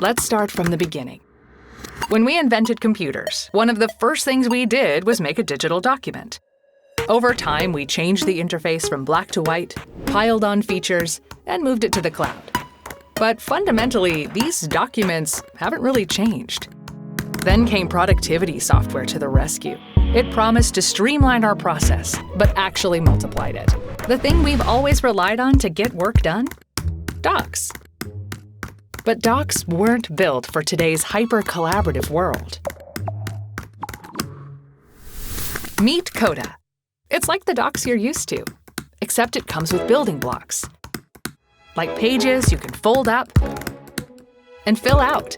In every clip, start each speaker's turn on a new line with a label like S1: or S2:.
S1: Let's start from the beginning. When we invented computers, one of the first things we did was make a digital document. Over time, we changed the interface from black to white, piled on features, and moved it to the cloud. But fundamentally, these documents haven't really changed. Then came productivity software to the rescue. It promised to streamline our process, but actually multiplied it. The thing we've always relied on to get work done? Docs. But docs weren't built for today's hyper-collaborative world. Meet Coda. It's like the docs you're used to, except it comes with building blocks. Like pages you can fold up and fill out.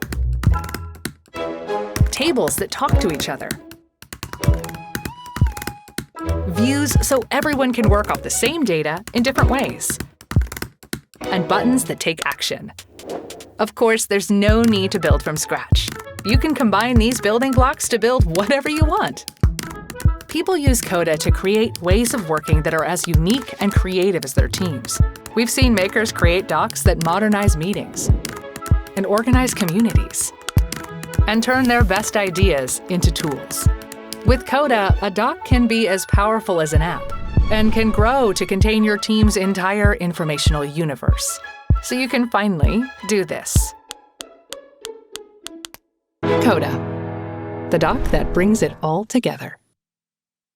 S1: Tables that talk to each other. Views so everyone can work off the same data in different ways. And buttons that take action. Of course, there's no need to build from scratch. You can combine these building blocks to build whatever you want. People use Coda to create ways of working that are as unique and creative as their teams. We've seen makers create docs that modernize meetings and organize communities and turn their best ideas into tools. With Coda, a doc can be as powerful as an app and can grow to contain your team's entire informational universe. So you can finally do this. Coda, the doc that brings it all together.